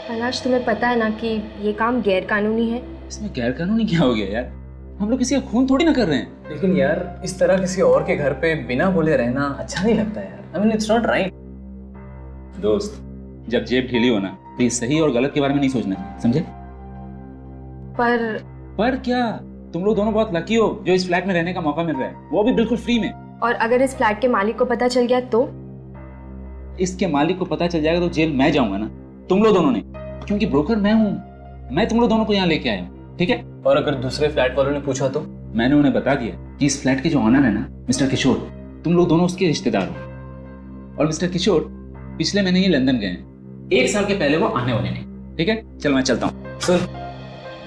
कैलाश, तुम्हें पता है ना कि ये काम गैर कानूनी है। इसमें गैर कानूनी क्या हो गया यार? हम लोग किसी का खून थोड़ी ना कर रहे हैं। लेकिन यार इस तरह किसी और के घर पे बिना बोले रहना अच्छा नहीं लगता यार। I mean it's not right. दोस्त, जब जेब ढीली हो ना प्लीज सही और गलत के बारे में नहीं सोचना चाहिए, समझे? पर क्या? तुम लोग दोनों बहुत लकी हो जो इस फ्लैट में रहने का मौका मिल रहा है, वो भी बिल्कुल फ्री में। और अगर इस फ्लैट के मालिक को पता चल गया तो? इसके मालिक को पता चल जाएगा तो जेल मैं जाऊंगा ना, तुम लोग दोनों ने, क्योंकि ब्रोकर मैं हूँ। मैं तुम लोग दोनों को यहाँ लेके आया हूँ, ठीक है? और अगर दूसरे फ्लैट वालों ने पूछा तो? मैंने उन्हें बता दिया कि इस फ्लैट के जो ऑनर है ना मिस्टर किशोर, तुम लोग दोनों उसके रिश्तेदार हो। और मिस्टर किशोर पिछले महीने ही लंदन गए हैं, 1 साल के पहले वो आने वाले नहीं। ठीक है, चल मैं चलता हूँ। सुन,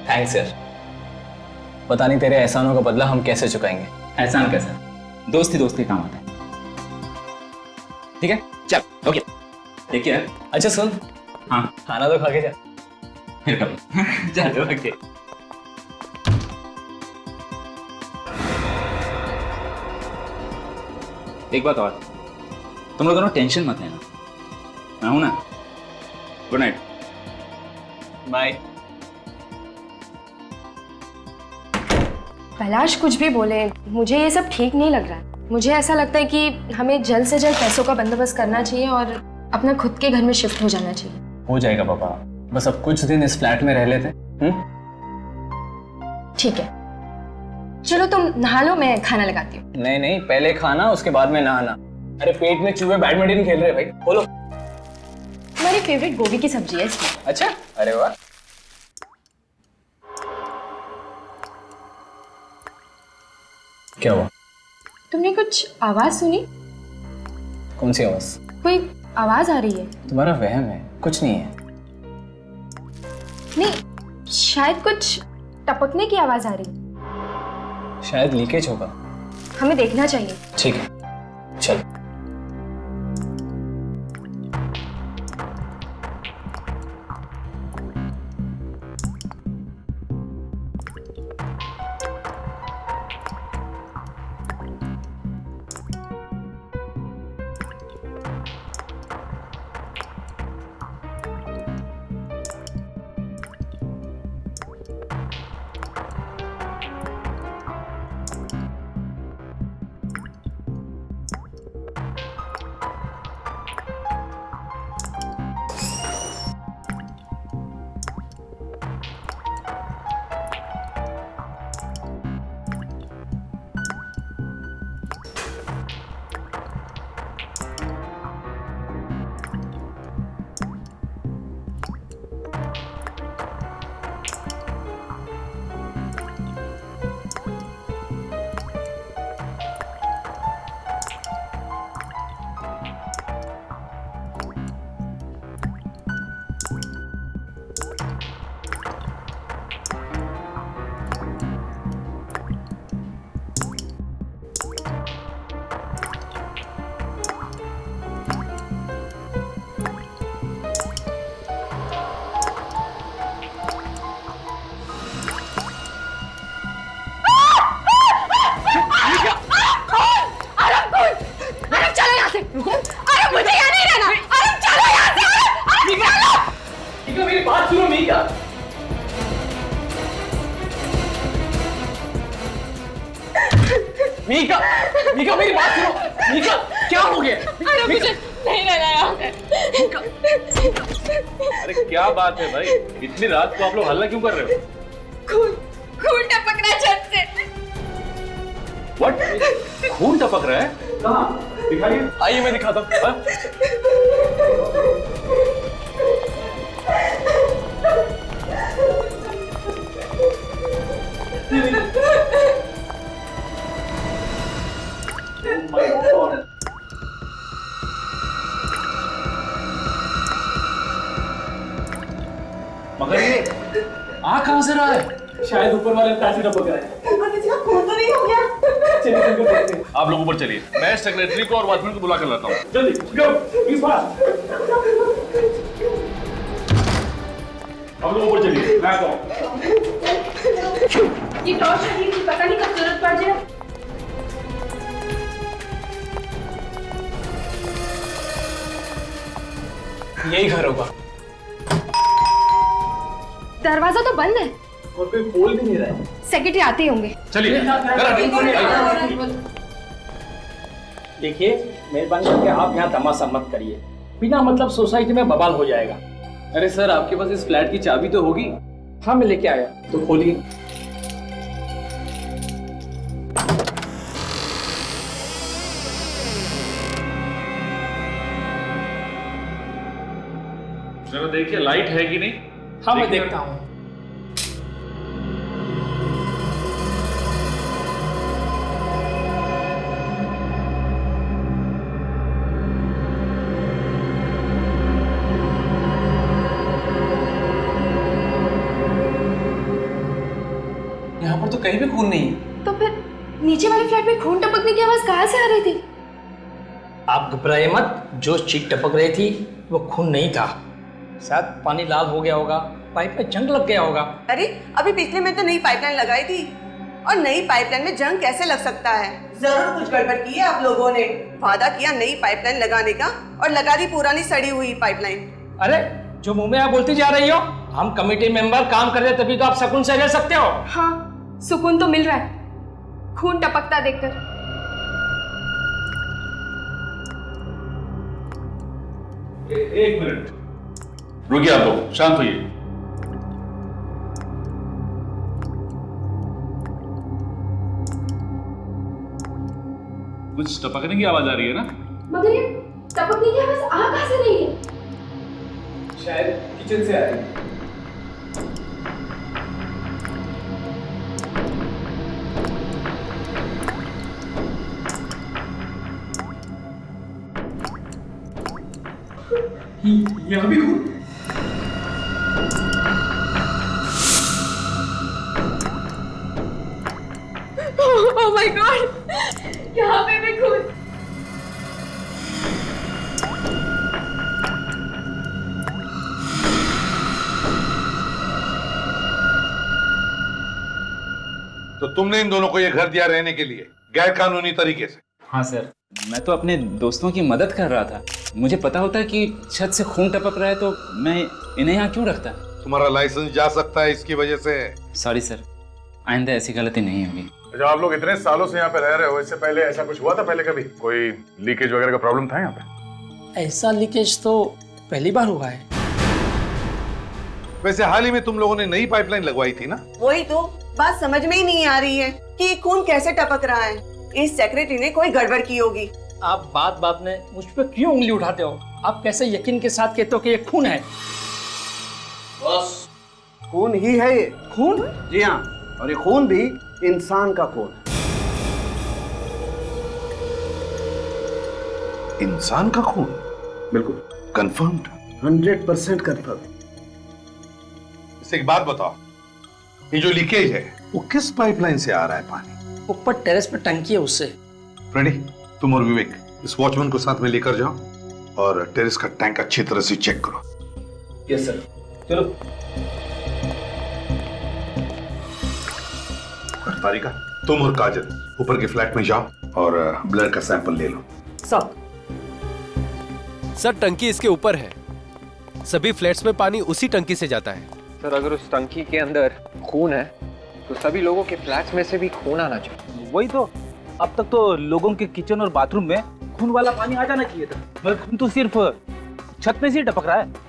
थैंक्स यार। पता नहीं तेरे एहसानों का बदला हम कैसे चुकाएंगे। एहसान कैसा? दोस्ती दोस्ती काम आता है। ठीक है, चल ओके, ठीक है। अच्छा सुन, हाँ, खाना तो खा के जा। फिर कभी चल ओके। एक बात और, तुम लोग दोनों टेंशन मत लेना, मैं हूं ना। Good night. बाय। कैलाश, कुछ भी बोले, मुझे ये सब ठीक नहीं लग रहा है। मुझे ऐसा लगता है कि हमें जल्द से जल्द पैसों का बंदोबस्त करना चाहिए और अपना खुद के घर में शिफ्ट हो जाना चाहिए। हो जाएगा पापा, बस अब कुछ दिन इस फ्लैट में रह लेते। ठीक है, चलो तुम नहा लो, मैं खाना लगाती हूँ। नहीं नहीं, पहले खाना उसके बाद में नहाना। अरे पेट में चूहे बैडमिंटन खेल रहे हैं भाई, बोलो। मेरी फेवरेट गोभी की सब्जी है इसमें। अच्छा, अरे वाह। क्या हुआ? तुमने कुछ आवाज सुनी? कौन सी आवाज? कोई आवाज आ रही है। तुम्हारा वहम है, कुछ नहीं है। नहीं, शायद कुछ टपकने की आवाज आ रही है। शायद लीकेज होगा। हमें देखना चाहिए। ठीक है, चल। मीका, मीका मेरी बात सुनो। मीका, क्या हो गया? अरे मुझे नहीं रहना यहाँ पे। अरे क्या बात है भाई, इतनी रात को आप लोग हल्ला क्यों कर रहे हो? खून खून टपक रहा है छत से। What? खून टपक रहा है? कहाँ? दिखाइए। आइए मैं दिखाता हूँ। मगर ये आ कहाँ से रहा है? शायद ऊपर वाले पैसे टपक रहे हैं। खून तो नहीं हो गया? चलिए चल के देखते हैं। आप लोग ऊपर चलिए, मैं सेक्रेटरी को और वॉचमैन को बुला कर लाता हूँ। जल्दी गो, इस बार। आप लोग ऊपर चलिए, मैं आता हूँ। ये टॉर्च रही थी, पता नहीं कब जरूरत पड़ जाए। यही घर होगा। दरवाजा तो बंद है और कोई खोल भी नहीं रहा है। सेक्रेटरी आते ही होंगे। चलिए देखिए, मेहरबानी करके आप यहाँ तमाशा मत करिए, बिना मतलब सोसाइटी में बवाल हो जाएगा। अरे सर, आपके पास इस फ्लैट की चाबी तो होगी? हाँ, मैं लेके आया, तो खोलिए। जरा देखिए लाइट है कि नहीं। हाँ, मैं देखता हूँ। यहाँ पर तो कहीं भी खून नहीं है। तो फिर नीचे वाले फ्लैट में खून टपकने की आवाज कहाँ से आ रही थी? आप घबराइए मत, जो चीख टपक रही थी वो खून नहीं था, शायद पानी लाल हो गया होगा, पाइप में जंग लग गया होगा। अरे अभी पिछले में तो नई पाइपलाइन लगाई थी, और नई पाइपलाइन में जंग कैसे लग सकता है? जरूर कुछ गड़बड़ की है आप लोगों ने। वादा किया नई पाइपलाइन लगाने का और लगा दी पुरानी सड़ी हुई पाइपलाइन। अरे जो मुंह में आप बोलती जा रही हो, हम कमेटी मेंबर काम कर रहे तभी तो आप सुकून से रह सकते हो। हाँ, सुकून तो मिल रहा है खून टपकता देखकर। एक मिनट रुकिए, आप लोग शांत होइए। कुछ टपकने की आवाज आ रही है ना? मगर ये टपकने की आवाज आ कहाँ से रही है? शायद किचन से आ रही है। यहाँ भी खून। ओह माय गॉड, यहाँ पे भी खून। तो तुमने इन दोनों को ये घर दिया रहने के लिए गैर कानूनी तरीके से? हाँ सर, मैं तो अपने दोस्तों की मदद कर रहा था। मुझे पता होता कि छत से खून टपक रहा है तो मैं इन्हें यहाँ क्यों रखता। तुम्हारा लाइसेंस जा सकता है इसकी वजह से। सॉरी सर, आइंदा ऐसी गलती नहीं होगी। अच्छा, आप लोग इतने सालों से यहाँ पे रह रहे हो, इससे पहले ऐसा कुछ हुआ था? पहले कभी कोई लीकेज वगैरह का प्रॉब्लम था यहाँ पे? ऐसा लीकेज तो पहली बार हुआ है। वैसे हाल ही में तुम लोगों ने नई पाइपलाइन लगवाई थी ना? वही तो बात समझ में ही नहीं आ रही है कि ये खून कैसे टपक रहा है। इस सेक्रेटरी ने कोई गड़बड़ की होगी। आप बात बात में मुझ पर क्यों उंगली उठाते हो? आप कैसे यकीन के साथ कहते हो कि ये खून है? बस खून ही है ये। खून? जी हाँ, और ये खून भी इंसान का खून है। इंसान का खून? बिल्कुल कंफर्म्ड? 100% कंफर्म। इससे एक बात बताओ, ये जो लीकेज है वो किस पाइपलाइन से आ रहा है पानी? ऊपर टेरेस पे टंकी है उससे। फ्रेडी, तुम और विवेक इस वॉचमैन को साथ में लेकर जाओ और टेरेस का टैंक अच्छी तरह से चेक करो। यस सर, चलो। तारिका, तुम और काजल ऊपर के फ्लैट में जाओ और ब्लड का सैंपल ले लो। सर, टंकी इसके ऊपर है, सभी फ्लैट्स में पानी उसी टंकी से जाता है। सर, अगर उस टंकी के अंदर खून है तो सभी लोगों के फ्लैट्स में से भी खून आना चाहिए। वही तो, अब तक तो लोगों के किचन और बाथरूम में खून वाला पानी आ जाना चाहिए था, मगर खून तो सिर्फ छत में से ही टपक रहा है।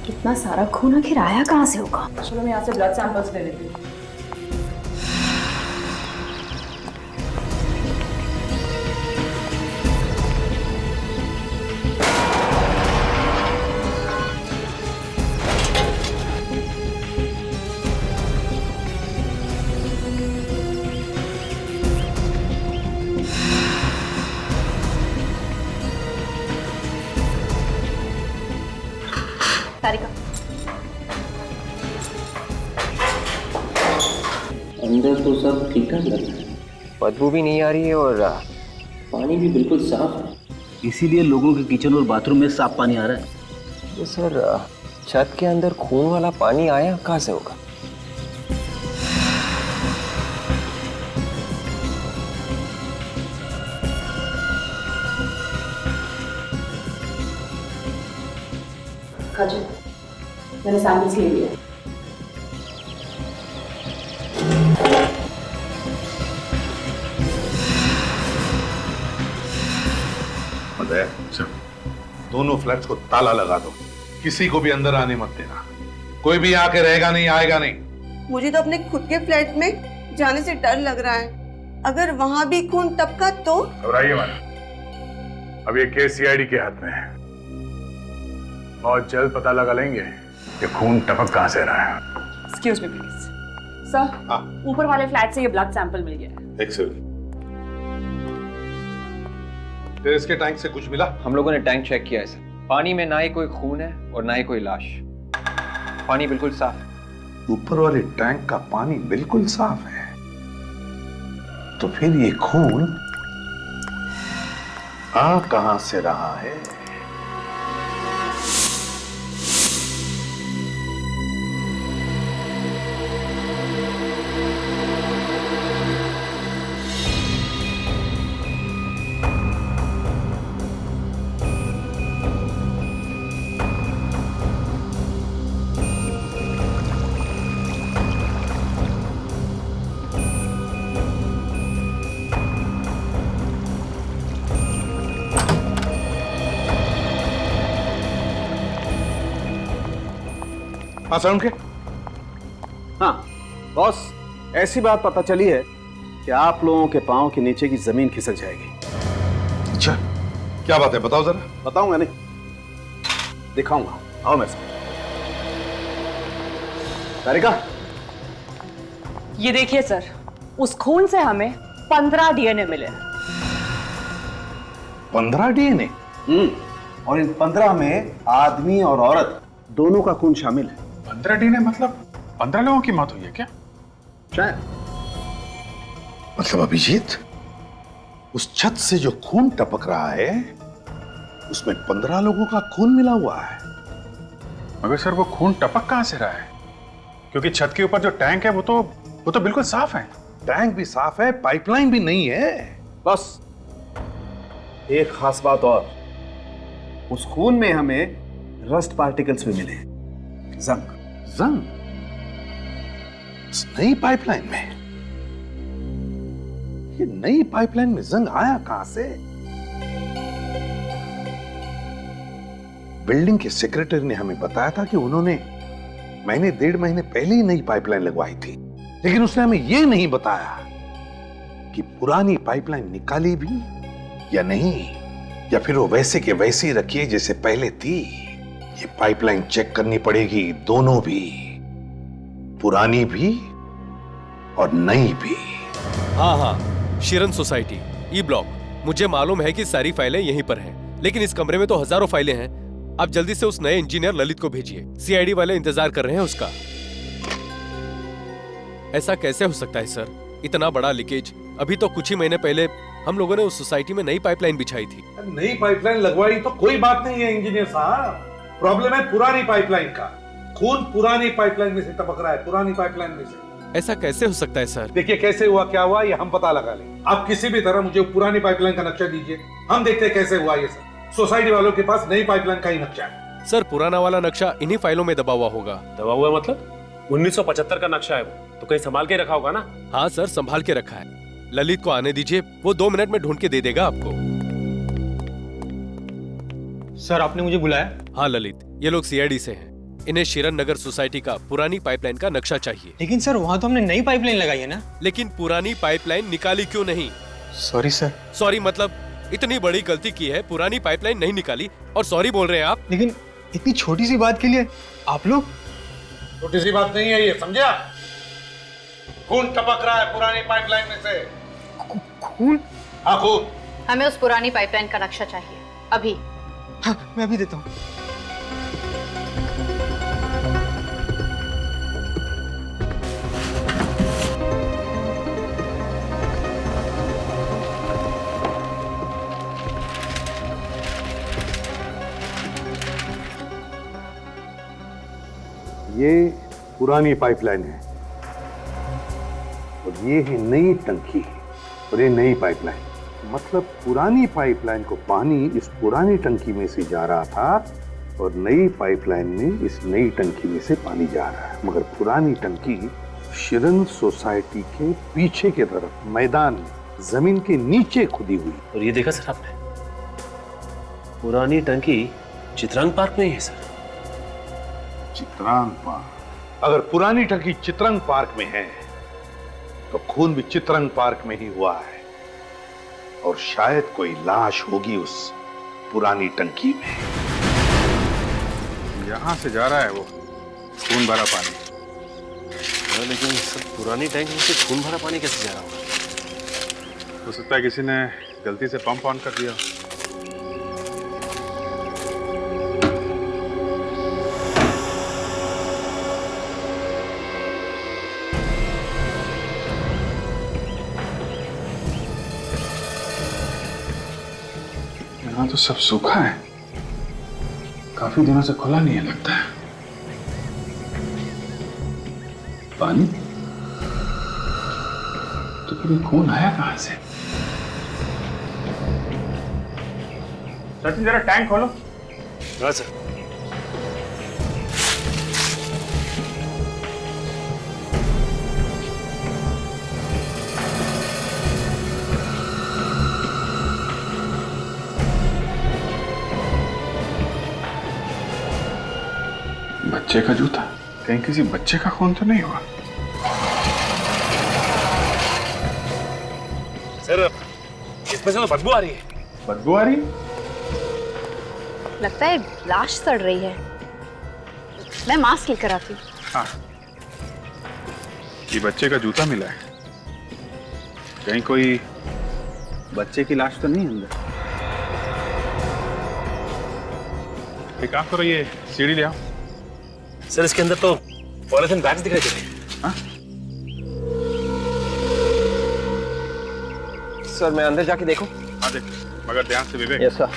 इतना सारा खून आखिर आया कहाँ से होगा? चलो मैं यहाँ से ब्लड सैंपल्स ले लेती हूँ। तारिका, अंदर तो सब ठीक ठाक लग रहा है, बदबू भी नहीं आ रही है और पानी भी बिल्कुल साफ है। इसीलिए लोगों के किचन और बाथरूम में साफ पानी आ रहा है। तो सर छत के अंदर खून वाला पानी आया कहाँ से होगा? खाजू, मैंने सैंपल्स ले लिए। अदय, दोनों फ्लैट्स को ताला लगा दो, किसी को भी अंदर आने मत देना। कोई भी आके रहेगा नहीं, आएगा नहीं। मुझे तो अपने खुद के फ्लैट में जाने से डर लग रहा है। अगर वहां भी खून टपका तो? घबराइए मत, अब ये केस सीआईडी के हाथ में है। बहुत जल्द पता लगा लेंगे कि खून टपक कहां से रहा है। एक्सक्यूज मी प्लीज सर, ऊपर वाले फ्लैट से ये ब्लड सैंपल मिल गया है। एक्सेलेंट। टेरेस के टैंक से कुछ मिला? हम लोगों ने टैंक चेक किया है सर, पानी में ना ही कोई खून है और ना ही कोई लाश। पानी बिल्कुल साफ है। ऊपर वाले टैंक का पानी बिल्कुल साफ है, तो फिर ये खून आ कहां से रहा है? हाँ के? हाँ बॉस, ऐसी बात पता चली है कि आप लोगों के पांव के नीचे की जमीन खिसक जाएगी। अच्छा, क्या बात है, बताओ जरा। बताऊंगा नहीं, दिखाऊंगा। आओ मैं तारिका। ये देखिए सर, उस खून से हमें 15 डीएनए मिले। 15 डीएनए? और इन 15 में आदमी और औरत दोनों का खून शामिल है। 15 डीएनए मतलब 15 लोगों की मौत हुई है क्या? शायद। मतलब अभिजीत, उस छत से जो खून टपक रहा है उसमें 15 लोगों का खून मिला हुआ है। मगर सर वो खून टपक कहां से रहा है? क्योंकि छत के ऊपर जो टैंक है वो तो बिल्कुल साफ है। टैंक भी साफ है, पाइपलाइन भी नहीं है। बस एक खास बात और, उस खून में हमें रस्ट पार्टिकल्स भी मिले। जंग। जंग? इस नई पाइपलाइन में? ये नई पाइपलाइन में जंग आया कहां से? बिल्डिंग के सेक्रेटरी ने हमें बताया था कि उन्होंने महीने 1.5 महीने पहले ही नई पाइपलाइन लगवाई थी, लेकिन उसने हमें यह नहीं बताया कि पुरानी पाइपलाइन निकाली भी या नहीं, या फिर वो वैसे के वैसे ही रखी है जैसे पहले थी। ये पाइपलाइन चेक करनी पड़ेगी, दोनों भी, पुरानी भी और नई भी। हाँ, शिरन सोसाइटी, ई ब्लॉक। मुझे मालूम है कि सारी फाइलें यहीं पर हैं, लेकिन इस कमरे में तो हजारों फाइलें हैं। आप जल्दी से उस नए इंजीनियर ललित को भेजिए, सीआईडी वाले इंतजार कर रहे हैं उसका। ऐसा कैसे हो सकता है सर, इतना बड़ा लीकेज? अभी तो कुछ ही महीने पहले हम लोगों ने उस सोसाइटी में नई पाइपलाइन बिछाई थी। नई पाइपलाइन लगवाई तो कोई बात नहीं है इंजीनियर साहब, प्रॉब्लम है पुरानी पाइपलाइन का। खून पुरानी पाइपलाइन में से टपक रहा है, पुरानी पाइपलाइन में से। ऐसा कैसे हो सकता है सर? देखिए, कैसे हुआ क्या हुआ ये हम पता लगा लें। आप किसी भी तरह मुझे पुरानी पाइपलाइन का नक्शा दीजिए, हम देखते हैं कैसे हुआ ये सब। सोसाइटी वालों के पास नई पाइपलाइन का ही नक्शा है। सर, पुराना वाला नक्शा इन्हीं फाइलों में दबा हुआ होगा। दबा हुआ मतलब? 1975 का नक्शा है वो, तो कहीं संभाल के रखा होगा ना? हाँ सर, संभाल के रखा है। ललित को आने दीजिए, वो 2 मिनट में ढूंढ के दे देगा आपको। सर, आपने मुझे बुलाया? हाँ ललित, ये लोग सीआईडी से हैं। इन्हें शिरन नगर सोसाइटी का पुरानी पाइपलाइन का नक्शा चाहिए। लेकिन सर, वहाँ तो हमने नई पाइपलाइन लगाई है ना? लेकिन पुरानी पाइपलाइन निकाली क्यों नहीं? Sorry sir. सॉरी मतलब? इतनी बड़ी गलती की है, पुरानी पाइपलाइन नहीं निकाली और सॉरी बोल रहे हैं आप? लेकिन इतनी छोटी सी बात के लिए आप लोग? छोटी सी बात नहीं है ये, समझा? खून टपक रहा है पुरानी पाइपलाइन में से। खून? हाँ, खून। हमें उस पुरानी पाइपलाइन का नक्शा चाहिए अभी। हाँ, मैं अभी देता हूँ। ये पुरानी पाइपलाइन है और ये है नई टंकी और ये नई पाइपलाइन। मतलब पुरानी पाइपलाइन को पानी इस पुरानी टंकी में से जा रहा था और नई पाइपलाइन में इस नई टंकी में से पानी जा रहा है। मगर पुरानी टंकी शिरन सोसाइटी के पीछे के तरफ मैदान में जमीन के नीचे खुदी हुई। और ये देखा सर आपने, पुरानी टंकी चित्रांग पार्क में ही है सर। चित्रांग पार्क? अगर पुरानी टंकी चित्रांग पार्क में है तो खून भी चित्रांग पार्क में ही हुआ है और शायद कोई लाश होगी उस पुरानी टंकी में। यहां से जा रहा है वो खून भरा पानी। लेकिन सर पुरानी टैंक में से खून भरा पानी कैसे जा रहा होगा? हो सकता है किसी ने गलती से पंप ऑन कर दिया। यहाँ तो सब सूखा है, काफी दिनों से खुला नहीं है लगता है। पानी तो फिर खून आया कहां से? सचिन जरा टैंक खोलो। हाँ सर। बच्चे का जूता, कहीं किसी बच्चे का खून तो नहीं हुआ? सर इसमें से तो बदबू आ रही है। बदबू आ रही? लगता है लाश सड़ रही है। मैं मास्क लेकर आती हूँ। हाँ, ये बच्चे का जूता मिला है। कहीं कोई बच्चे की लाश तो नहीं अंदर? एक काम करो, ये सीढ़ी ले आओ। सर इसके अंदर तो पॉलिथीन बैग्स दिखाई दे रहे हैं। हाँ? सर मैं अंदर जाके देखूं? हाँ देख, मगर ध्यान से विवेक। Yes sir.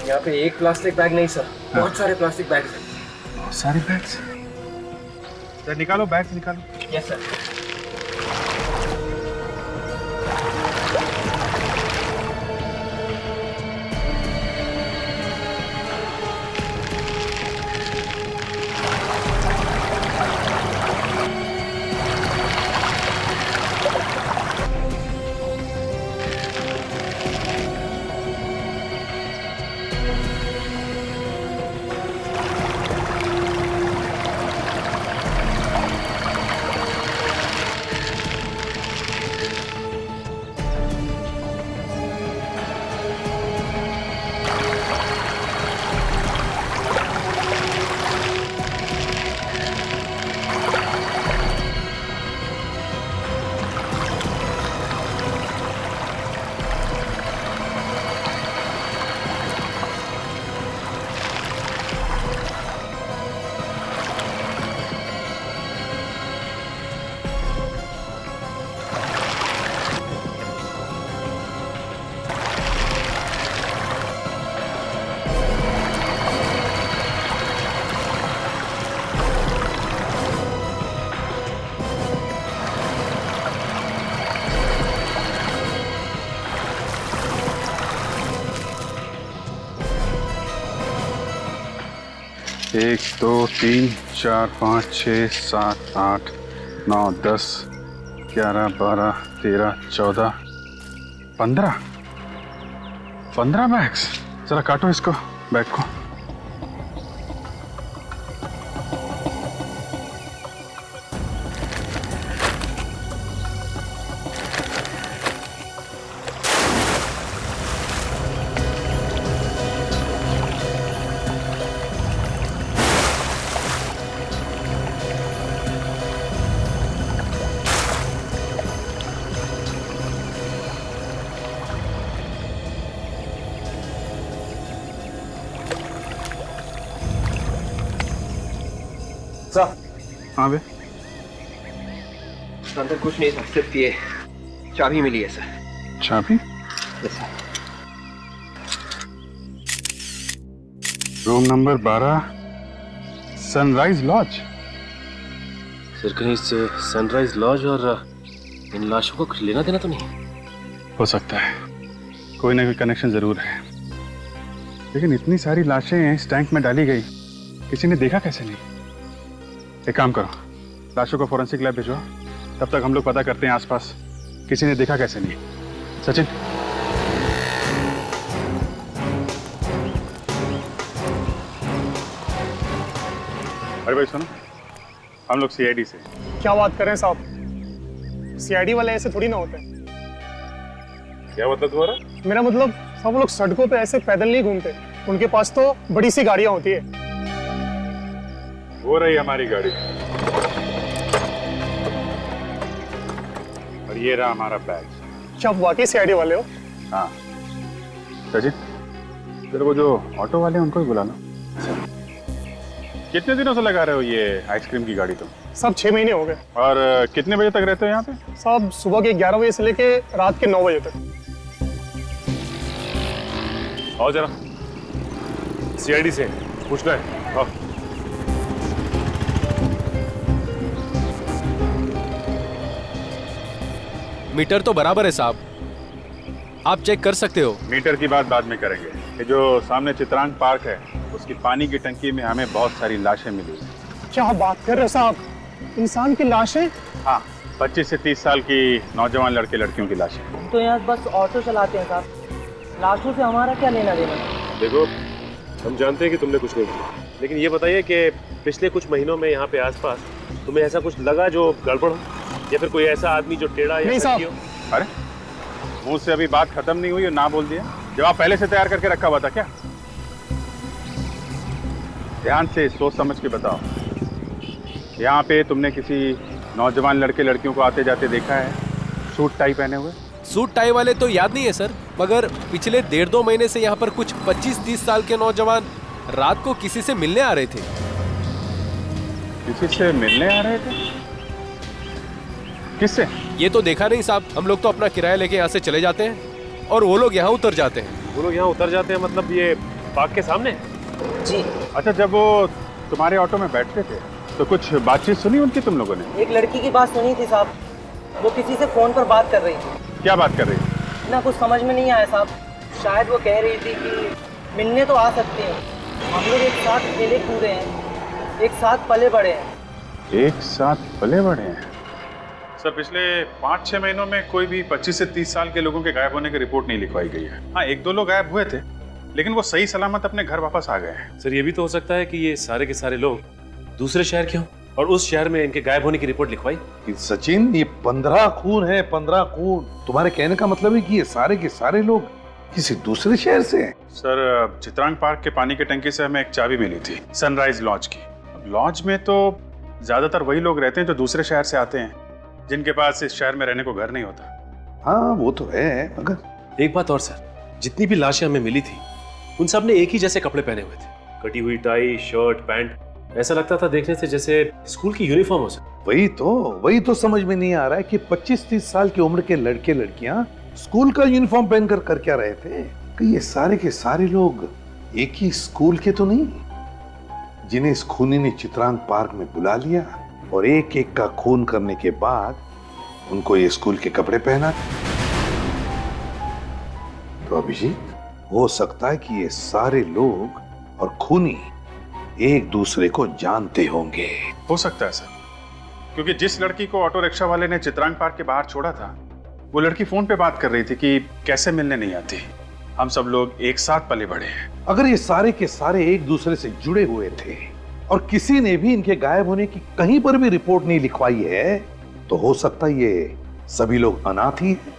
यहाँ पे एक प्लास्टिक बैग नहीं सर, बहुत सारे प्लास्टिक बैग्स हैं। बहुत सारे बैग्स? सर निकालो, बैग्स निकालो। Yes sir. एक, दो, तीन, चार, 5, 6, 7, 8, 9, 10, 11, 12, 13, 14, 15 बैग्स। जरा काटो इसको, बैग को। सर। हाँ बे। अंदर कुछ नहीं सर, सिर्फ ये चाबी मिली है सर। चाबी? Yes sir. Room number 12, Sunrise Lodge. Sir कहीं इस सनराइज लॉज और इन लाशों को कुछ लेना देना तो नहीं? हो सकता है, कोई ना कोई कनेक्शन जरूर है, लेकिन इतनी सारी लाशें इस टैंक में डाली गई, किसी ने देखा कैसे नहीं? एक काम करो, लाशों को फोरेंसिक लैब भेजो, तब तक हम लोग पता करते हैं आसपास किसी ने देखा कैसे नहीं। सचिन। अरे भाई सुनो, हम लोग सीआईडी से। क्या बात कर रहे हैं साहब? सीआईडी वाले ऐसे थोड़ी ना होते हैं। क्या मतलब तुम्हारा? मेरा मतलब सब लोग सड़कों पे ऐसे पैदल नहीं घूमते, उनके पास तो बड़ी सी गाड़ियां होती है। वो रही हमारी गाड़ी और ये रहा हमारा बैग। क्या आप वाकई सीआईडी वाले हो? हाँ सचिन, तेरे को जो ऑटो वाले हैं उनको ही बुला लो। कितने दिनों से लगा रहे हो ये आइसक्रीम की गाड़ी तुम? सब 6 महीने हो गए। और कितने बजे तक रहते हो यहाँ पे? सब सुबह के 11 बजे से लेके रात के 9 बजे तक। आओ जरा, सीआईडी से पूछ गए। आओ। मीटर तो बराबर है साहब, आप चेक कर सकते हो। मीटर की बात बाद में करेंगे। ये जो सामने चित्रांग पार्क है, उसकी पानी की टंकी में हमें बहुत सारी लाशें मिली। क्या बात कर रहे हो साहब? इंसान की लाशें? हाँ, 25 से 30 साल की नौजवान लड़के लड़कियों की लाशें। हम तो यहाँ बस ऑटो चलाते हैं साहब, लाशों से हमारा क्या लेना देना? देखो, हम जानते हैं कि तुमने कुछ नहीं किया, लेकिन ये बताइए कि पिछले कुछ महीनों में यहाँ पे आसपास तुम्हें ऐसा कुछ लगा जो गड़बड़ हो, या फिर कोई ऐसा आदमी जो टेढ़ा या नहीं हो? अरे मुंह से अभी बात खत्म नहीं हुई और ना बोल दिया। जवाब पहले से तैयार करके रखा हुआ था क्या? ध्यान से सोच समझ के बताओ। यहाँ पे तुमने किसी नौजवान लड़के लड़कियों को आते जाते देखा है सूट टाई पहने हुए? सूट टाई वाले तो याद नहीं है सर, मगर पिछले 1.5-2 महीने से यहाँ पर कुछ 25-30 साल के नौजवान रात को किसी से मिलने आ रहे थे। किसी से मिलने आ रहे थे? किससे? ये तो देखा नहीं साहब, हम लोग तो अपना किराया लेके यहाँ से चले जाते हैं और वो लोग यहाँ उतर जाते हैं। वो लोग यहाँ उतर जाते हैं मतलब ये पार्क के सामने? जी। अच्छा, जब वो तुम्हारे ऑटो में बैठते थे तो कुछ बातचीत सुनी उनकी तुम लोगों ने? एक लड़की की बात सुनी थी साहब, वो किसी से फोन पर बात कर रही थी। क्या बात कर रही थी? ना कुछ समझ में नहीं आया साहब, शायद वो कह रही थी कि मिलने तो आ सकते हैं, हम लोग एक साथ खेले कूदे हैं, एक साथ पले बड़े हैं। एक साथ पले बड़े हैं? सर, पिछले 5-6 महीनों में कोई भी 25 से 30 साल के लोगों के गायब होने की रिपोर्ट नहीं लिखवाई गई है। हाँ, 1-2 लोग गायब हुए थे, लेकिन वो सही सलामत अपने घर वापस आ गए हैं। सर, ये भी तो हो सकता है कि ये सारे के सारे लोग दूसरे शहर के हों और उस शहर में इनके गायब होने की रिपोर्ट लिखवाई। सचिन, ये 15 खून है, 15 खून। तुम्हारे कहने का मतलब है कि ये सारे के सारे लोग किसी दूसरे शहर से हैं? सर, चित्रांग पार्क के पानी की टंकी से हमें एक चाबी मिली थी सनराइज लॉज की। लॉज में तो ज्यादातर वही लोग रहते हैं जो दूसरे शहर से आते हैं, जिनके पास इस शहर में रहने को घर नहीं होता। हाँ, वो तो है, मगर एक बात और सर, जितनी भी लाशें हमें मिली थी उन सब ने एक ही जैसे कपड़े पहने हुए थे, कटी हुई टाई, शर्ट, पैंट। ऐसा लगता था देखने से जैसे स्कूल की यूनिफॉर्म हो सके। वही तो समझ में नहीं आ रहा है कि 25-30 साल की उम्र के लड़के लड़कियां स्कूल का यूनिफॉर्म पहनकर कर क्या रहे थे? कि ये सारे के सारे लोग एक ही स्कूल के तो नहीं, जिन्हें इस खूनी ने चित्रांग पार्क में बुला लिया और एक एक का खून करने के बाद उनको ये स्कूल के कपड़े पहना। तो अभिजीत, हो सकता है कि ये सारे लोग और खूनी एक दूसरे को जानते होंगे। हो सकता है सर, क्योंकि जिस लड़की को ऑटो रिक्शा वाले ने चित्रांग पार्क के बाहर छोड़ा था, वो लड़की फोन पे बात कर रही थी कि कैसे मिलने नहीं आती, हम सब लोग एक साथ पले बड़े हैं। अगर ये सारे के सारे एक दूसरे से जुड़े हुए थे और किसी ने भी इनके गायब होने की कहीं पर भी रिपोर्ट नहीं लिखवाई है, तो हो सकता है ये सभी लोग अनाथ ही हैं।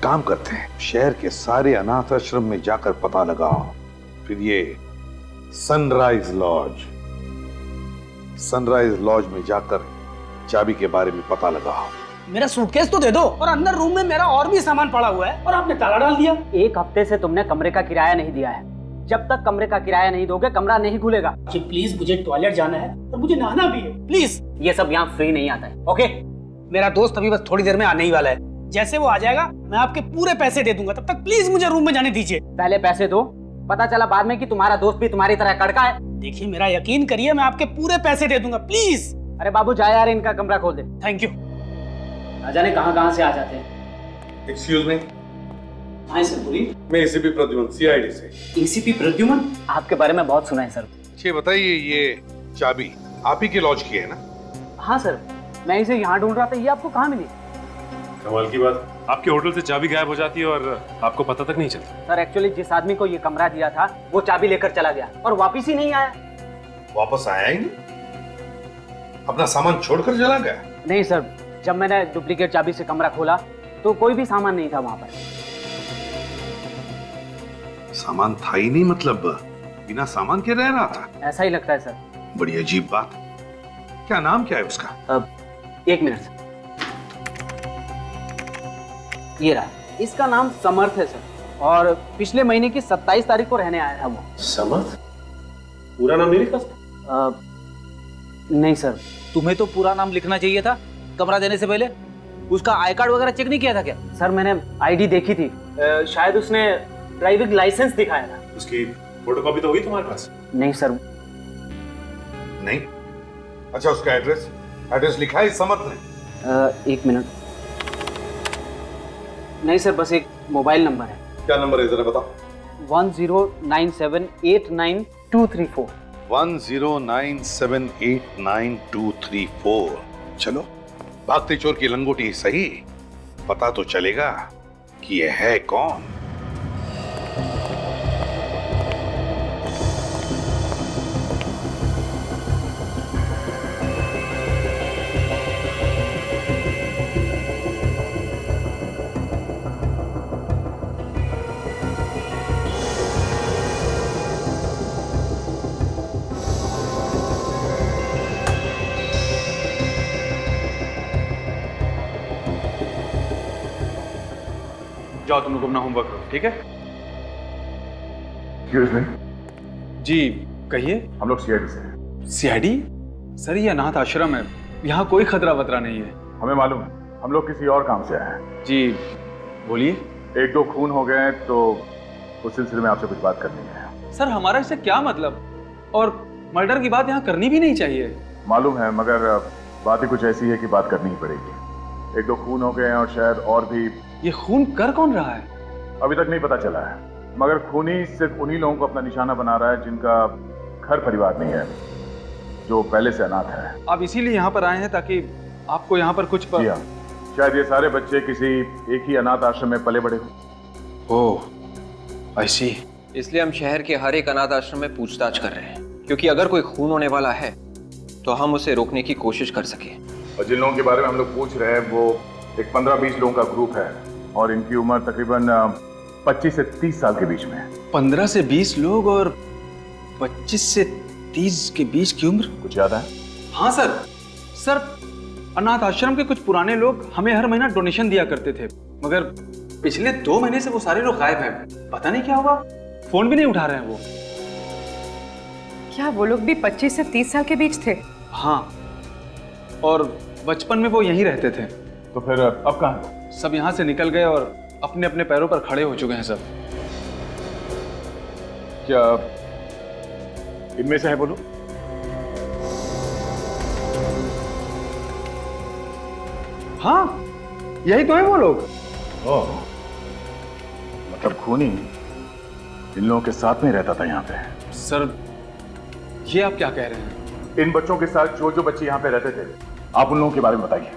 काम करते हैं, शहर के सारे अनाथ आश्रम में जाकर पता लगाओ, फिर ये सनराइज लॉज में जाकर चाबी के बारे में पता लगाओ। मेरा सूटकेस तो दे दो, और अंदर रूम में मेरा और भी सामान पड़ा हुआ है और आपने ताला डाल दिया। 1 हफ्ते से तुमने कमरे का किराया नहीं दिया है, जब तक कमरे का किराया नहीं दोगे कमरा नहीं खुलेगा। जी प्लीज, मुझे टॉयलेट जाना है और मुझे नहाना भी है, प्लीज। ये सब यहाँ फ्री नहीं आता है, ओके? मेरा दोस्त अभी बस थोड़ी देर में आने ही वाला है, जैसे वो आ जाएगा मैं आपके पूरे पैसे दे दूंगा, तब तक प्लीज मुझे रूम में जाने दीजिए। पहले पैसे दो, पता चला बाद में कि तुम्हारा दोस्त भी तुम्हारी तरह कड़का है। देखिए मेरा यकीन करिए, मैं आपके पूरे पैसे दे दूंगा, प्लीज। अरे बाबू जा यार, इनका कमरा खोल दे। Thank you. ना जाने कहाँ से आ जाते हैं। Excuse me. हाँ सर बोलिए। मैं एसीपी प्रद्युमन, सीआईडी से। एसीपी प्रद्युमन? आपके बारे में बहुत सुना है सर। ये बताइए, ये चाबी आप ही के लॉज की है ना? हाँ सर, मैं इसे यहाँ ढूंढ रहा था, ये आपको कहाँ मिली? कमाल की बात, आपके होटल से चाबी गायब हो जाती है और आपको पता तक नहीं चलता। सर एक्चुअली जिस आदमी को ये कमरा दिया था वो चाबी लेकर चला गया और वापिस ही नहीं आया। वापस आया ही नहीं? अपना सामान छोड़कर चला गया? नहीं सर, जब मैंने डुप्लीकेट चाबी से कमरा खोला तो कोई भी सामान नहीं था वहां पर। सामान था ही नहीं मतलब बिना सामान के रह रहा था? ऐसा ही लगता है सर। बड़ी अजीब बात। क्या नाम क्या है उसका? एक मिनट सर, ये रहा, इसका नाम समर्थ है सर, और पिछले महीने की 27 तारीख को रहने आया था वो। समर्थ? पूरा नाम नहीं लिखा? नहीं सर। तुम्हें तो पूरा नाम लिखना चाहिए था कमरा देने से पहले। उसका आई कार्ड वगैरह चेक नहीं किया था क्या? सर मैंने आईडी देखी थी, शायद उसने ड्राइविंग लाइसेंस दिखाया था। उसकी फोटोकॉपी तो हुई तुम्हारे पास? नहीं सर। नहीं? अच्छा, उसका एड्रेस लिखा है समर्थ ने? एक मिनट। नहीं सर, बस एक मोबाइल नंबर है। क्या नंबर है जरा बताओ? 1097892234। 1097892234। चलो, भागते चोर की लंगोटी सही, पता तो चलेगा कि यह है कौन। जाओ तुम लोग अपना होमवर्क करो, ठीक है? Excuse me. जी कहिए। हम लोग सीआईडी से हैं। सीआईडी? सर ये अनाथ आश्रम है, यहाँ कोई खतरा वतरा नहीं है। हमें मालूम है, हम लोग किसी और काम से आए हैं। जी बोलिए। 1-2 खून हो गए तो उस सिलसिले में आपसे कुछ बात करनी है। सर हमारा इससे क्या मतलब, और मर्डर की बात यहाँ करनी भी नहीं चाहिए। मालूम है, मगर बात ही कुछ ऐसी है कि बात करनी ही पड़ेगी। 1-2 खून हो गए हैं और शायद और भी। ये खून कर कौन रहा है? अभी तक नहीं पता चला है, मगर खूनी सिर्फ उन्हीं लोगों को अपना निशाना बना रहा है जिनका घर परिवार नहीं है, जो पहले से अनाथ है। आप इसीलिए यहाँ पर आए हैं ताकि आपको यहाँ पर कुछ जी हाँ, शायद ये सारे बच्चे किसी एक ही अनाथ आश्रम में पले बड़े हो। ओह आई सी। इसलिए हम शहर के हर एक अनाथ आश्रम में पूछताछ कर रहे हैं, क्योंकि अगर कोई खून होने वाला है तो हम उसे रोकने की कोशिश कर सके। और जिन लोगों के बारे में हम लोग पूछ रहे हैं वो एक 15-20 लोगों का ग्रुप है और इनकी उम्र तकरीबन 25 से 30 साल के बीच में है। 15 से 20 लोग और 25 से 30 के बीच की उम्र? कुछ ज्यादा है? हाँ सर। सर अनाथ आश्रम के कुछ पुराने लोग हमें हर महीना डोनेशन दिया करते थे, मगर पिछले 2 महीने से वो सारे लोग गायब हैं। पता नहीं क्या हुआ, फोन भी नहीं उठा रहे हैं वो। क्या वो लोग भी 25 से 30 साल के बीच थे? हाँ, और बचपन में वो यहीं रहते थे। तो फिर अब कहाँ? सब यहाँ से निकल गए और अपने अपने पैरों पर खड़े हो चुके हैं सब। क्या इनमें से है बोलो? हाँ यही तो है वो लोग। ओह, मतलब खूनी इन लोगों के साथ में रहता था यहाँ पे? सर ये आप क्या कह रहे हैं? इन बच्चों के साथ जो जो बच्चे यहाँ पे रहते थे, आप उन लोगों के बारे में बताइए।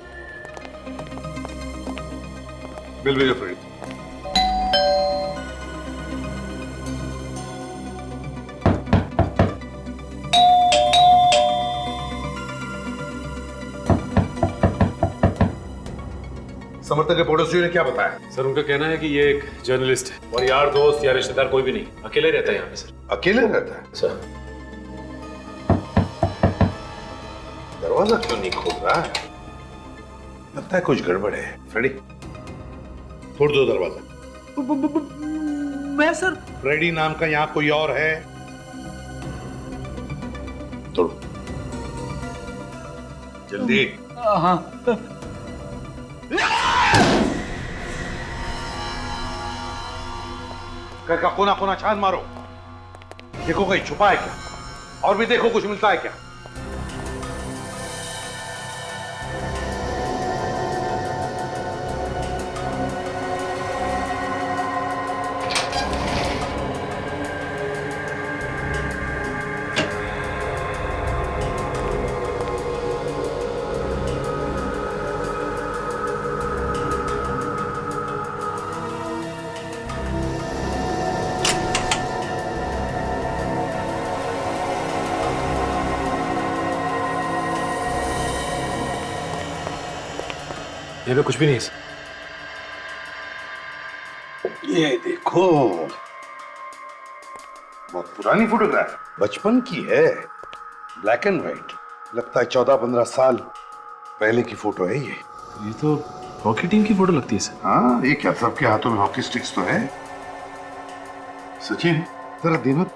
बिल भेजो फ्रेंड। समर्थक के पड़ोसियों ने क्या बताया? सर उनका कहना है कि ये एक जर्नलिस्ट है और यार दोस्त या रिश्तेदार कोई भी नहीं, अकेले रहता है यहाँ पे। सर अकेले रहता है? सर दरवाजा क्यों नहीं खोल रहा है? लगता है कुछ गड़बड़ है। फ्रेडी तोड़ दो दरवाजा। मैं सर। फ्रेडी नाम का यहाँ कोई और है? तोड़ो जल्दी। हाँ। घर का कोना कोना छान मारो, देखो कहीं छुपा है क्या, और भी देखो कुछ मिलता है क्या। यहाँ पे कुछ भी नहीं है। ये देखो, बहुत पुरानी फोटोग्राफ, बचपन की है, ब्लैक एंड व्हाइट। लगता है 14-15 साल पहले की फोटो है ये तो हॉकी टीम की फोटो लगती है सर। हाँ, ये क्या सबके हाथों में हॉकी स्टिक्स तो है। सचिन जरा देना।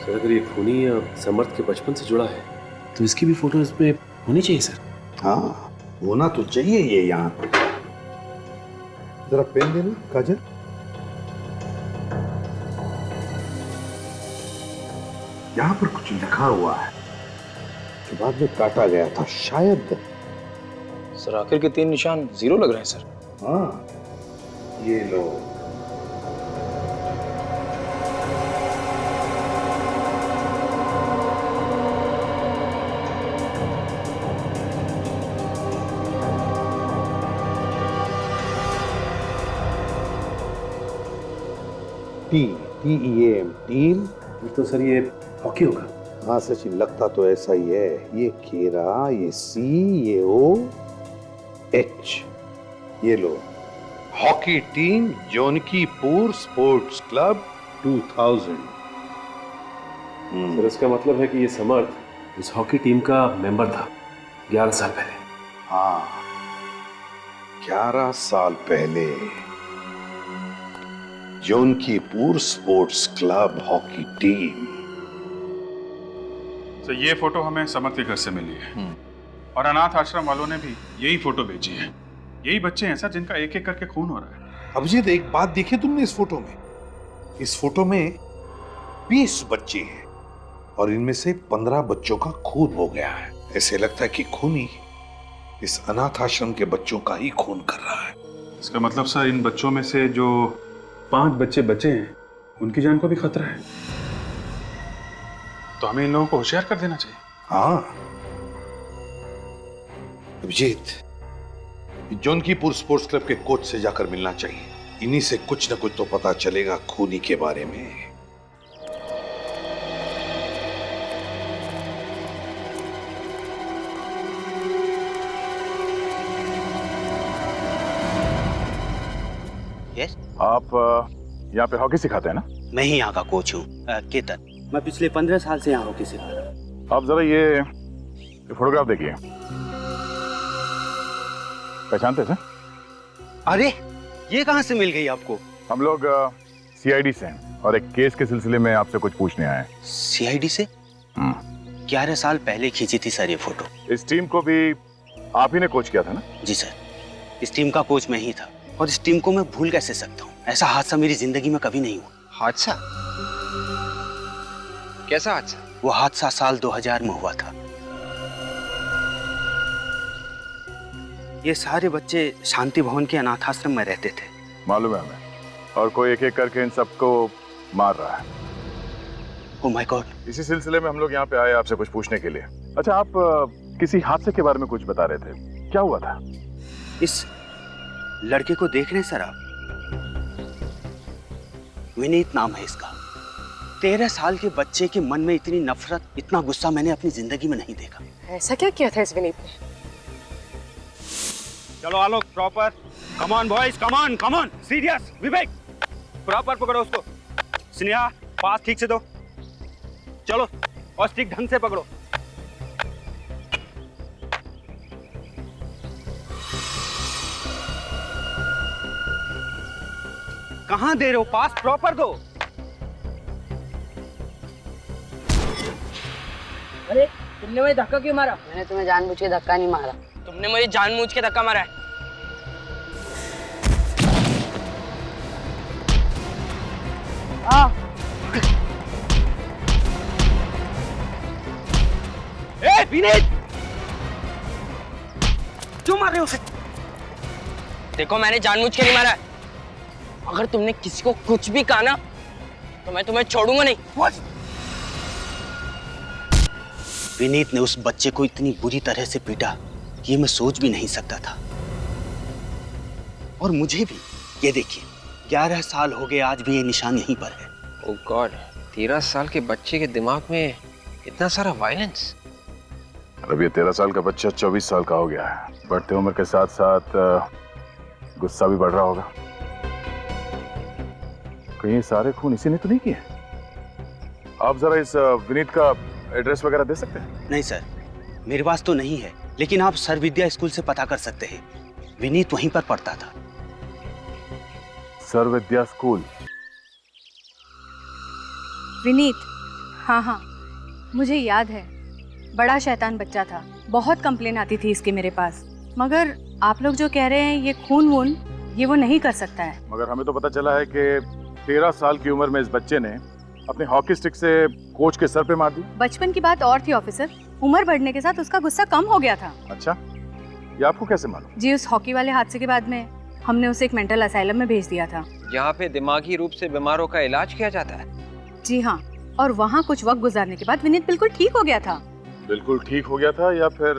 सर अगर ये खूनी या समर्थ के बचपन से जुड़ा है तो इसकी भी फोटो इसमें होनी चाहिए सर। हाँ, होना तो चाहिए ये यहाँ पर। जरा पेन देना काजल। यहाँ पर कुछ लिखा हुआ है कि बाद में काटा गया था शायद। सर आखिर के 3 निशान 0 लग रहे हैं सर। हाँ, ये लो। TEAM team. तो सर ये हॉकी होगा। हाँ सचिन, लगता तो ऐसा ही है। ये केरा, ये C, ये O, H। ये लो, hockey team Jaunkipur sports club 2000। Sir इसका मतलब है कि ये समर्थ इस हॉकी टीम का मेंबर था 11 साल पहले। हाँ, 11 साल पहले जौनकीपुर स्पोर्ट्स क्लब हॉकी टीम। तो ये फोटो हमें समर्थ के घर से मिली है और अनाथ आश्रम वालों ने भी यही फोटो भेजी है। यही बच्चे हैं सर जिनका एक एक करके खून हो रहा है। अभिजीत, एक बात देखी तुमने इस फोटो में? इस फोटो में 20 बच्चे हैं और इनमें से 15 बच्चों का खून हो गया है। ऐसे लगता है कि खूनी इस अनाथ आश्रम के बच्चों का ही खून कर रहा है। इसका मतलब सर इन बच्चों में से जो 5 बच्चे बचे हैं उनकी जान को भी खतरा है, तो हमें इन लोगों को होशियार कर देना चाहिए। हाँ अभिजीत, जौनकीपुर स्पोर्ट्स क्लब के कोच से जाकर मिलना चाहिए। इन्हीं से कुछ न कुछ तो पता चलेगा खूनी के बारे में। यस, आप यहाँ पे हॉकी सिखाते हैं ना? मैं ही यहाँ का कोच हूँ, केतन। मैं पिछले 15 साल से यहाँ हॉकी सिखा रहा हूँ। आप जरा ये फोटोग्राफ देखिए, पहचानते हैं? अरे ये कहाँ से मिल गई आपको? हम लोग CID से हैं और एक केस के सिलसिले में आपसे कुछ पूछने आए हैं। CID से? 11 साल पहले खींची थी सर ये फोटो। इस टीम को भी आप ही ने कोच किया था ना? जी सर, इस टीम का कोच मैं ही था और इस टीम को मैं भूल कैसे सकता हूँ? ऐसा हादसा मेरी जिंदगी में कभी नहीं हुआ। हादसा? कैसा हादसा? वो हादसा साल 2000 में हुआ था। ये सारे बच्चे शांति भवन के अनाथ आश्रम में रहते थे। मालूम है हमें, और कोई एक एक करके इन सबको मार रहा है। Oh my God. इसी सिलसिले में हम लोग यहाँ पे आए आपसे कुछ पूछने के लिए। अच्छा, आप किसी हादसे के बारे में कुछ बता रहे थे, क्या हुआ था? इस लड़के को देख रहे हैं सर आप? विनीत नाम है इसका। 13 साल के बच्चे के मन में इतनी नफरत, इतना गुस्सा मैंने अपनी जिंदगी में नहीं देखा। ऐसा क्या किया था इस विनीत ने? चलो Alok, proper. Come on boys, come on, come on. Serious, Vivek proper पकड़ो उसको। स्नेहा, पास ठीक से दो। चलो, और स्टिक ढंग से पकड़ो। कहां दे रहे हो? पास प्रॉपर दो। अरे तुमने मुझे धक्का क्यों मारा? मैंने तुम्हें जानबूझ के धक्का नहीं मारा। तुमने मुझे जानबूझ के धक्का मारा है। ए विनीत, क्यों मार रहे हो उसे? देखो मैंने जानबूझ के नहीं मारा है। अगर तुमने किसी को कुछ भी कहा ना तो मैं तुम्हें छोड़ूंगा नहीं। विनीत ने उस बच्चे को इतनी बुरी तरह से पीटा, ये मैं सोच भी नहीं सकता था। और मुझे भी, ये देखिए 11 साल हो गए, आज भी ये निशान यहीं पर है। ओह गॉड, 13 साल के बच्चे के दिमाग में इतना सारा वायलेंस। अब ये 13 साल का बच्चा 24 साल का हो गया है। बढ़ते उम्र के साथ साथ गुस्सा भी बढ़ रहा होगा। कहीं ये सारे खून इसी ने तो नहीं किए? आप जरा इस विनीत का एड्रेस वगैरह दे सकते हैं? नहीं सर, मेरे पास तो नहीं है, लेकिन आप सर विद्या स्कूल से पता कर सकते हैं। विनीत वहीं पर पढ़ता था। सर विद्या स्कूल? विनीत, हाँ हाँ मुझे याद है। बड़ा शैतान बच्चा था, बहुत कंप्लेन आती थी इसकी मेरे पास। मगर आप लोग जो कह रहे हैं ये खून वून, ये वो नहीं कर सकता है। मगर हमें तो पता चला है कि 13 साल की उम्र में इस बच्चे ने अपने हॉकी स्टिक से कोच के सर पे मार दी। बचपन की बात और थी ऑफिसर, उम्र बढ़ने के साथ उसका गुस्सा कम हो गया था। अच्छा, ये आपको कैसे मालूम? जी, उस हॉकी वाले हादसे के बाद में हमने उसे एक मेंटल असाइलम में भेज दिया था। यहाँ पे दिमागी रूप से बीमारों का इलाज किया जाता है? जी हाँ, और वहाँ कुछ वक्त गुजारने के बाद विनीत बिल्कुल ठीक हो गया था। बिल्कुल ठीक हो गया था या फिर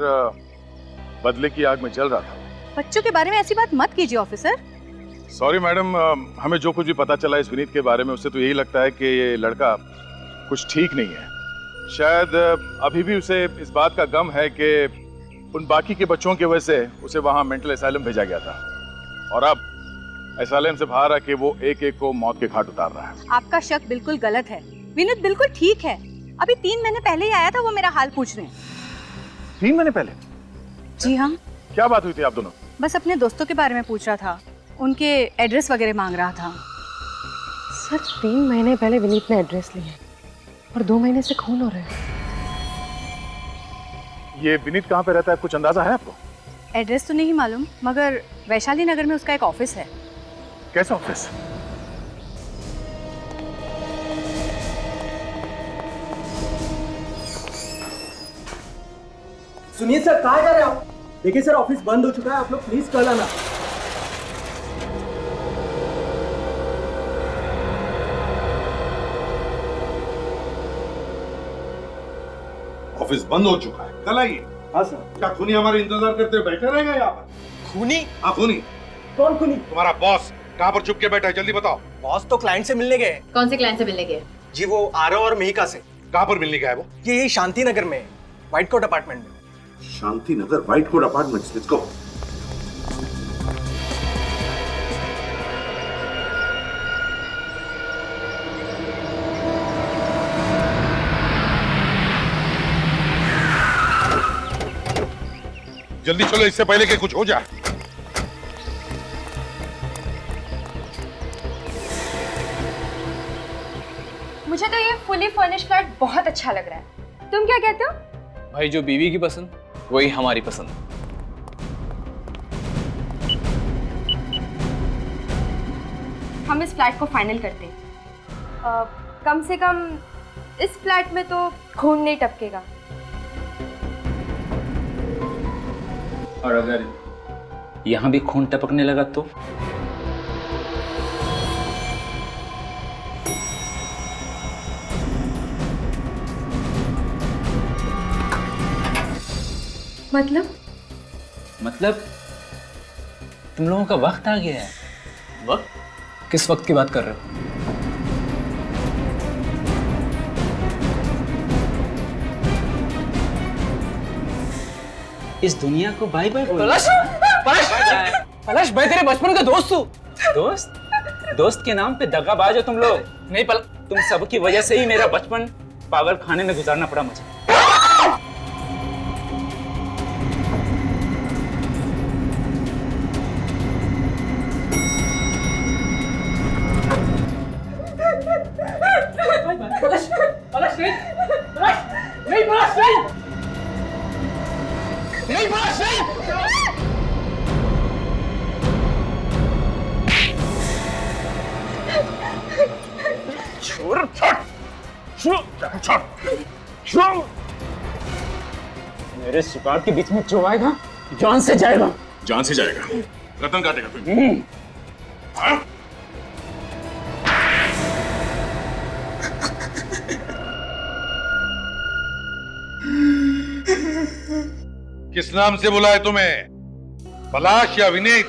बदले की आग में जल रहा था? बच्चों के बारे में ऐसी बात मत कीजिए ऑफिसर। सॉरी मैडम, हमें जो कुछ भी पता चला इस विनीत के बारे में, उससे तो यही लगता है कि ये लड़का कुछ ठीक नहीं है। शायद अभी भी उसे इस बात का गम है कि उन बाकी के बच्चों की वजह से उसे वहाँ मेंटल असाइलम भेजा गया था, और अब असाइलम से बाहर आके वो एक एक को मौत के घाट उतार रहा है। आपका शक बिल्कुल गलत है। विनीत बिल्कुल ठीक है। अभी 3 महीने पहले ही आया था वो मेरा हाल पूछने। 3 महीने पहले? जी हाँ। क्या बात हुई थी आप दोनों? बस अपने दोस्तों के बारे में पूछ रहा था, उनके एड्रेस वगैरह मांग रहा था। सर 3 महीने पहले विनीत ने एड्रेस लिया और 2 महीने से खून हो रहा है। ये विनीत कहाँ पे रहता है, कुछ अंदाजा है आपको? एड्रेस तो नहीं मालूम, मगर वैशाली नगर में उसका एक ऑफिस है। कैसा ऑफिस? सुनिए सर, कहाँ जा रहे हो? देखिए सर, ऑफिस बंद हो चुका है, आप लोग प्लीज कल आना। ऑफिस बंद हो चुका है, कल आइए। हाँ सर। क्या खूनी हमारे इंतजार करते हुए बैठे रहेगा यहाँ पर? खूनी? हाँ खूनी। कौन खूनी? तुम्हारा बॉस कहाँ पर छुप के बैठा है, जल्दी बताओ। बॉस तो क्लाइंट से मिलने गए। कौन से क्लाइंट से मिलने गए? जी वो आरव और मिहिका से। कहाँ पर मिलने गया है वो? ये यही शांति नगर में, व्हाइट कोट अपार्टमेंट में। Shanti Nagar white coat apartments, let's go. जल्दी चलो, इससे पहले कि कुछ हो जाए। मुझे तो ये फुली फर्निश्ड फ्लैट बहुत अच्छा लग रहा है। तुम क्या कहते हो? भाई जो बीवी की पसंद वही हमारी पसंद। हम इस फ्लैट को फाइनल करते हैं। कम से कम इस फ्लैट में तो खून नहीं टपकेगा। और अगर यहाँ भी खून टपकने लगा तो? मतलब तुम लोगों का वक्त आ गया है। वक्त? किस वक्त की बात कर रहे हो? इस दुनिया को बाय बाय बोलो। पलाश! पलाश! पलाश, मैं तेरे बचपन का दोस्त हूँ। दोस्त के नाम पे दगाबाज हो तुम लोग। नहीं तुम सबकी वजह से ही मेरा बचपन पागल खाने में गुजारना पड़ा मुझे। मेरे शिकार के बीच में जो आएगा जान से जाएगा। जान से जाएगा। रतन काटेगा तुम। हाँ? किस नाम से बुलाए तुम्हें? पलाश या विनीत?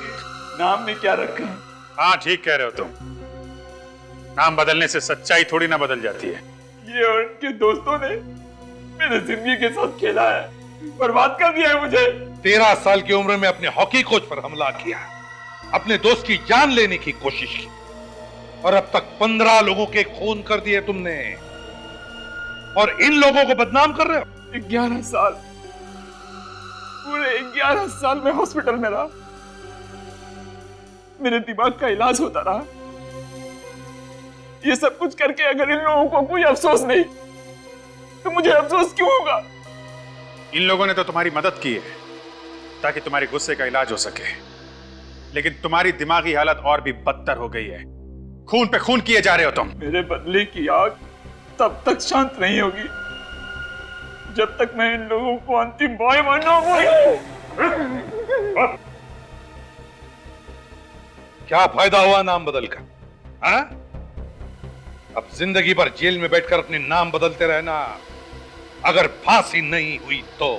नाम में क्या रखा? हाँ ठीक कह रहे हो तुम। नाम बदलने से सच्चाई थोड़ी ना बदल जाती है। ये और उनके दोस्तों ने मेरे जिंदगी के साथ खेला है, बर्बाद कर दिया है मुझे। 13 साल की उम्र में अपने हॉकी कोच पर हमला किया, अपने दोस्त की जान लेने की कोशिश की और अब तक 15 लोगों के खून कर दिए तुमने और इन लोगों को बदनाम कर रहे हो। 11 साल, पूरे 11 साल में हॉस्पिटल में रहा, मेरे दिमाग का इलाज होता रहा। ये सब कुछ करके अगर इन लोगों को कोई अफसोस नहीं तो मुझे अफसोस क्यों होगा? इन लोगों ने तो तुम्हारी मदद की है ताकि तुम्हारे गुस्से का इलाज हो सके, लेकिन तुम्हारी दिमागी हालत और भी बदतर हो गई है। खून पे खून किए जा रहे हो तुम। मेरे बदले की आग तब तक शांत नहीं होगी जब तक मैं इन लोगों को अंतिम बॉय क्या फायदा हुआ नाम बदलकर? हाँ? अब जिंदगी भर जेल में बैठकर अपने नाम बदलते रहना, अगर फांसी नहीं हुई तो।